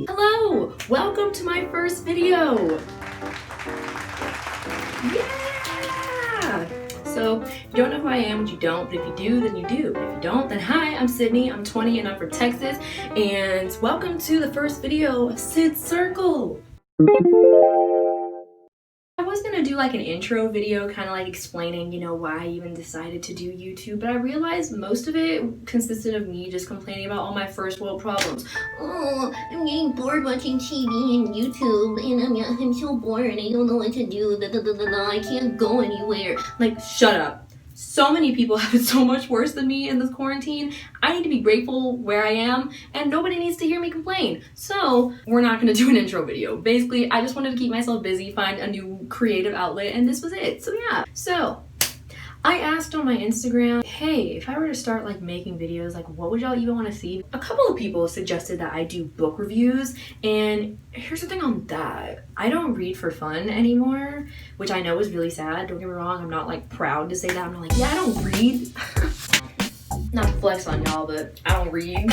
Hello! Welcome to my first video! Yeah! So, if you don't know who I am, but you don't, but if you do, then you do. If you don't, then hi, I'm Sydney, I'm 20 and I'm from Texas, and welcome to the first video of Sid's Circle! I was gonna do like an intro video kind of like explaining, why I even decided to do YouTube, but I realized most of it consisted of me just complaining about all my first world problems. Oh, I'm getting bored watching TV and YouTube, and I'm so bored, I don't know what to do, I can't go anywhere. Like, shut up. So many people have it so much worse than me in this quarantine. I need to be grateful where I am, and nobody needs to hear me complain. So we're not gonna do an intro video. Basically, I just wanted to keep myself busy, find a new creative outlet, and this was it. So yeah. So I asked on my Instagram, hey, if I were to start like making videos, like what would y'all even want to see? A couple of people suggested that I do book reviews, and here's the thing on that. I don't read for fun anymore, which I know is really sad. Don't get me wrong, I'm not like proud to say that. I'm not like, yeah, I don't read. Not to flex on y'all, but I don't read.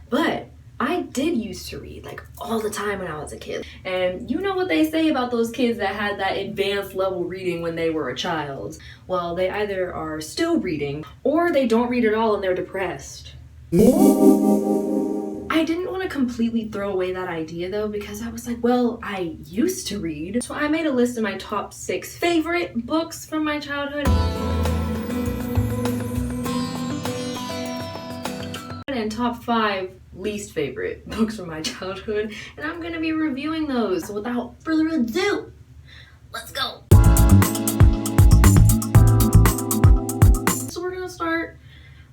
But I did used to read like all the time when I was a kid. And you know what they say about those kids that had that advanced level reading when they were a child? Well, they either are still reading or they don't read at all and they're depressed. I didn't want to completely throw away that idea though, because I was like, well, I used to read. So I made a list of my top 6 favorite books from my childhood. And top 5 least favorite books from my childhood, and I'm gonna be reviewing those. So without further ado, let's go. So we're gonna start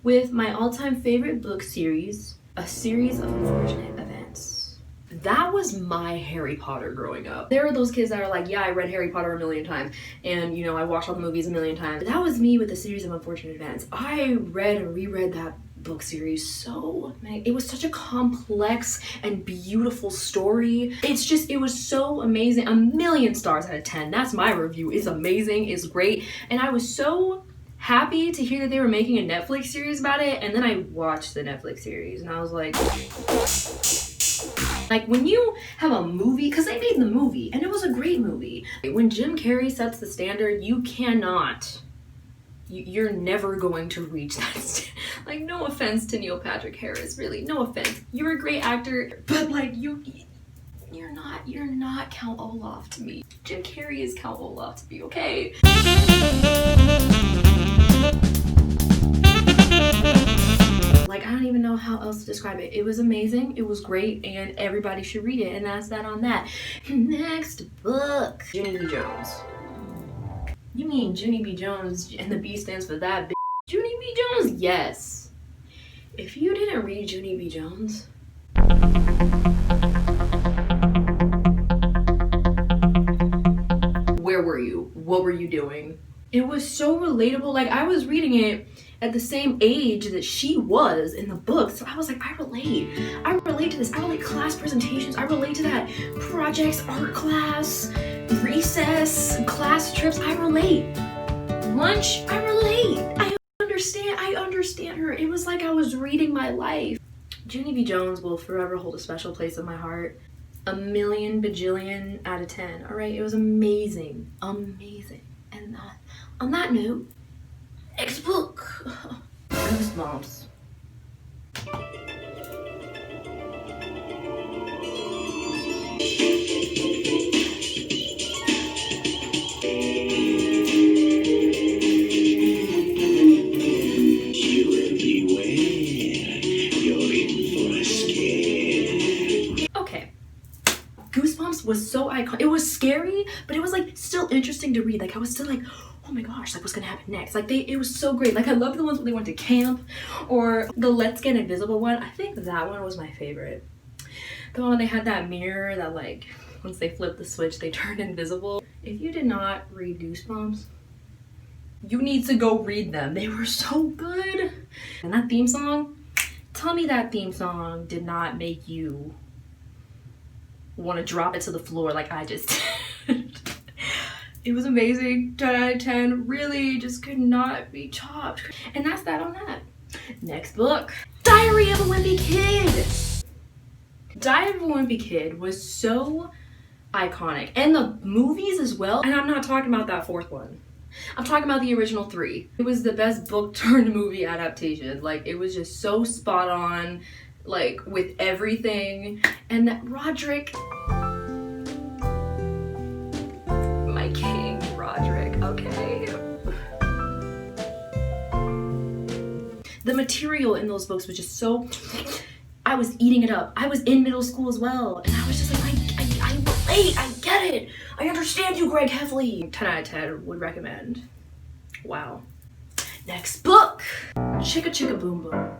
with my all-time favorite book series, A Series of Unfortunate Events. That was my Harry Potter growing up. There are those kids that are like, yeah, I read Harry Potter a million times, and I watched all the movies a million times. That was me with A Series of Unfortunate Events. I read and reread that book series so many. It was such a complex and beautiful story. It was so amazing. 1,000,000 stars out of 10. That's my review. It's amazing, it's great, and I was so happy to hear that they were making a Netflix series about it. And then I watched the Netflix series and I was like when you have a movie, because they made the movie and it was a great movie. When Jim Carrey sets the standard, you're never going to reach that. Like, no offense to Neil Patrick Harris, really, no offense. You're a great actor, but like you're not Count Olaf to me. Jim Carrey is Count Olaf to me, okay? Like, I don't even know how else to describe it. It was amazing, it was great, and everybody should read it, and that's that on that. Next book, Junie B. Jones. You mean Junie B. Jones, and the B stands for that bitch. Junie B. Jones, yes. If you didn't read Junie B. Jones, where were you? What were you doing? It was so relatable. Like, I was reading it at the same age that she was in the book, so I was like, I relate to this. I relate class presentations, I relate to that projects, art class, recess, class trips, I relate. Lunch, I relate. I understand her. It was like I was reading my life. Junie B. Jones will forever hold a special place in my heart. 1,000,000 bajillion out of 10. All right, it was amazing. And on that note, next book, Goosebumps. Goosebumps was so iconic. It was scary, but it was like still interesting to read. Like, I was still like, oh my gosh, like what's gonna happen next? Like, it was so great. Like, I love the ones when they went to camp, or the Let's Get Invisible one. I think that one was my favorite. The one where they had that mirror that, like, once they flipped the switch, they turned invisible. If you did not read Goosebumps, you need to go read them. They were so good. And that theme song, tell me that theme song did not make you want to drop it to the floor like I just did. It was amazing, 10 out of 10, really just could not be topped. And that's that on that. Next book, Diary of a Wimpy Kid. Diary of a Wimpy Kid was so iconic, and the movies as well, and I'm not talking about that fourth one. I'm talking about the original 3. It was the best book turned movie adaptation. Like, it was just so spot on, like, with everything. And that Roderick, my king, Roderick, okay? The material in those books was just so, I was eating it up. I was in middle school as well, and I was just like, I relate, I get it. I understand you, Greg Heffley. 10 out of 10 would recommend. Wow. Next book, Chicka Chicka Boom Boom.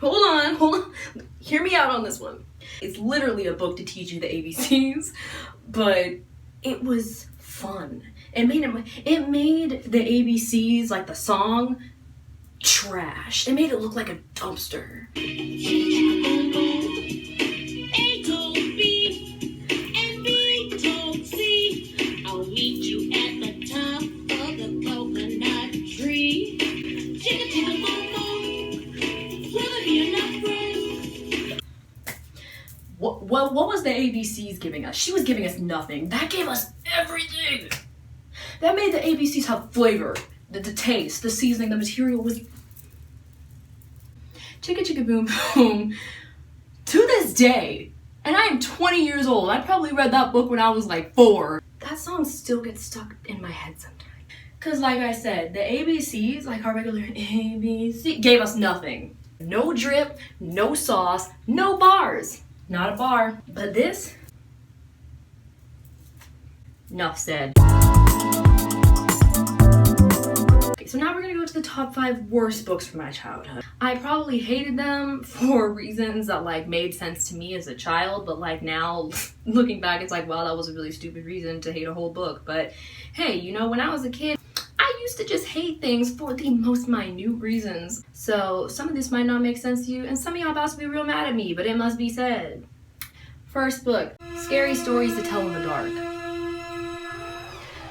Hold on. Hear me out on this one. It's literally a book to teach you the ABCs, but it was fun. It made the ABCs, like the song, trash. It made it look like a dumpster. What was the ABCs giving us? She was giving us nothing. That gave us everything. That made the ABCs have flavor, the taste, the seasoning, the material was... Chicka Chicka Boom Boom, to this day, and I am 20 years old. I probably read that book when I was like 4. That song still gets stuck in my head sometimes. Cause like I said, the ABCs, like our regular ABC, gave us nothing. No drip, no sauce, no bars. Not a bar. But this, enough said. Okay, so now we're gonna go to the top 5 worst books from my childhood. I probably hated them for reasons that like made sense to me as a child, but like now looking back, it's like, wow, that was a really stupid reason to hate a whole book. But hey, you know, when I was a kid, I used to just hate things for the most minute reasons. So some of this might not make sense to you, and some of y'all about to be real mad at me, but it must be said. First book, Scary Stories to Tell in the Dark.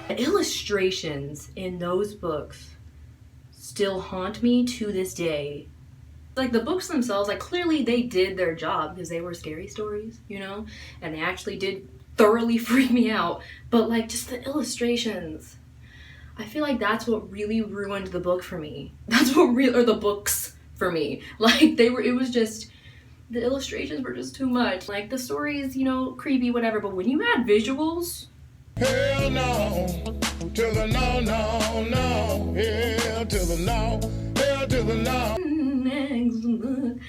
The illustrations in those books still haunt me to this day. Like the books themselves, like clearly they did their job because they were scary stories, you know? And they actually did thoroughly freak me out. But like just the illustrations, I feel like that's what really ruined the book for me. That's what or the books for me. Like it was just, the illustrations were just too much. Like the stories, you know, creepy, whatever, but when you add visuals, hell no, to the no, no, no, hell to the no, hell to the no.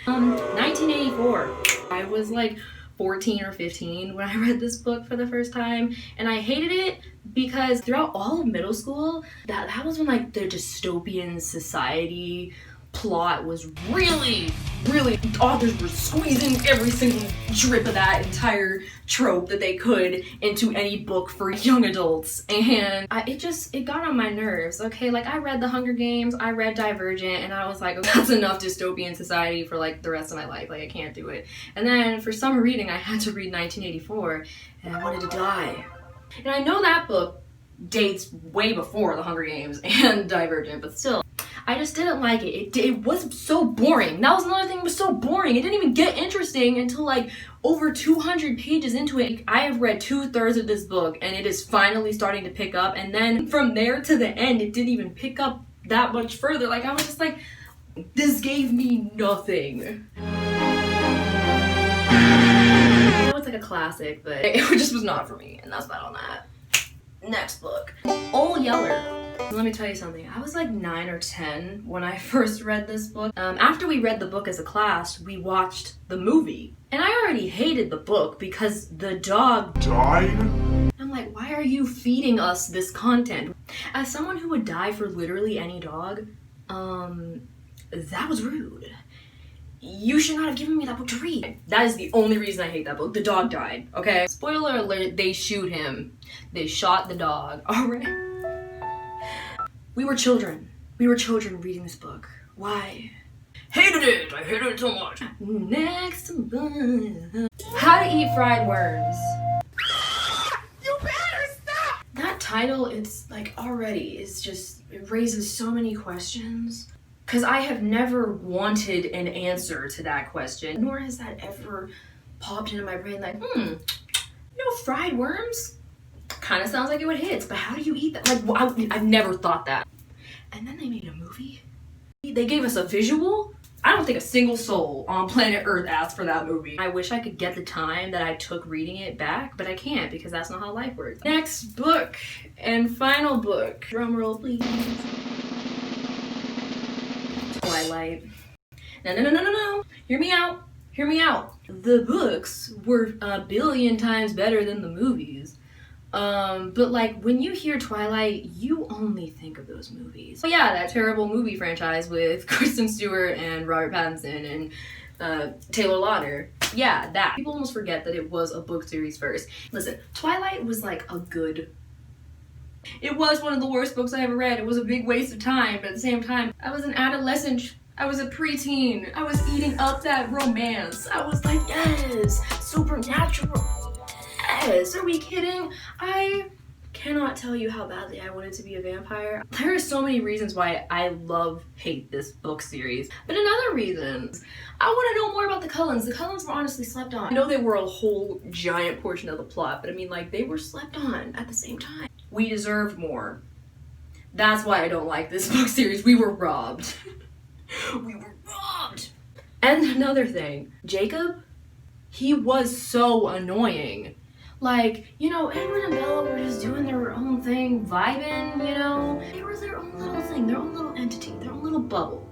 1984. I was like 14 or 15 when I read this book for the first time, and I hated it because throughout all of middle school, that was when like the dystopian society plot was really authors were squeezing every single drip of that entire trope that they could into any book for young adults, and it got on my nerves. Okay, like I read The Hunger Games, I read Divergent, and I was like, okay, that's enough dystopian society for like the rest of my life. Like I can't do it. And then for summer reading I had to read 1984 and I wanted to die. And I know that book dates way before The Hunger Games and Divergent, but still, I just didn't like it. It was so boring. That was another thing, it was so boring. It didn't even get interesting until like over 200 pages into it. I have read 2/3 of this book and it is finally starting to pick up, and then from there to the end it didn't even pick up that much further. Like I was just like, this gave me nothing. I know it's like a classic, but it just was not for me, and that's that on that. Next book, Old Yeller. Let me tell you something. I was like 9 or 10 when I first read this book. After we read the book as a class, we watched the movie. And I already hated the book because the dog died. I'm like, why are you feeding us this content? As someone who would die for literally any dog, that was rude. You should not have given me that book to read. That is the only reason I hate that book. The dog died, okay? Spoiler alert, they shoot him. They shot the dog, all right? We were children. We were children reading this book. Why? Hated it! I hated it so much. Next book. How to Eat Fried Worms. You better stop! That title, it's like already, it raises so many questions. Because I have never wanted an answer to that question, nor has that ever popped into my brain like, fried worms? Kind of sounds like it would hit, but how do you eat that? Like, I've never thought that. And then they made a movie. They gave us a visual. I don't think a single soul on planet Earth asked for that movie. I wish I could get the time that I took reading it back, but I can't because that's not how life works. Next book and final book. Drum roll, please. Twilight. No. Hear me out. Hear me out. The books were a billion times better than the movies. But like when you hear Twilight, you only think of those movies. Oh yeah, that terrible movie franchise with Kristen Stewart and Robert Pattinson and Taylor Lautner. Yeah, that. People almost forget that it was a book series first. Listen, Twilight was like it was one of the worst books I ever read. It was a big waste of time, but at the same time, I was an adolescent. I was a preteen. I was eating up that romance. I was like, yes, supernatural. Yes, are we kidding? I cannot tell you how badly I wanted to be a vampire. There are so many reasons why I hate this book series. But another reason, I want to know more about the Cullens. The Cullens were honestly slept on. I know they were a whole giant portion of the plot, but I mean, like, they were slept on at the same time. We deserved more. That's why I don't like this book series. We were robbed. We were robbed. And another thing, Jacob, he was so annoying. Like, Edward and Bella were just doing their own thing, vibing, They were their own little thing, their own little entity, their own little bubble.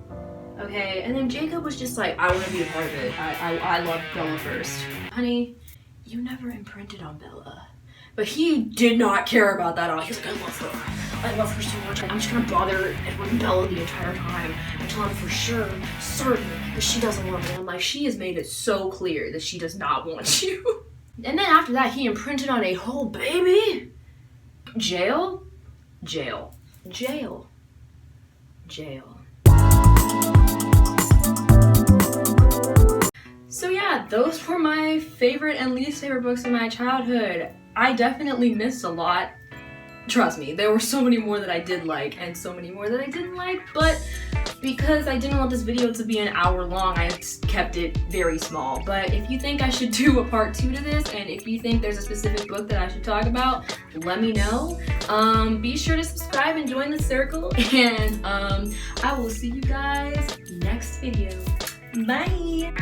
Okay, and then Jacob was just like, I want to be a part of it. I love Bella first. Honey, you never imprinted on Bella. But he did not care about that at all. He was like, I love her. I love her so much. I'm just gonna bother Edward and Bella the entire time until I'm for sure, certain that she doesn't love me. I'm like, she has made it so clear that she does not want you. And then after that, he imprinted on a whole baby. Jail. So yeah, those were my favorite and least favorite books in my childhood. I definitely missed a lot. Trust me, there were so many more that I did like and so many more that I didn't like, but because I didn't want this video to be an hour long, I kept it very small. But if you think I should do a part 2 to this, and if you think there's a specific book that I should talk about, let me know. Be sure to subscribe and join the circle, and I will see you guys next video. Bye!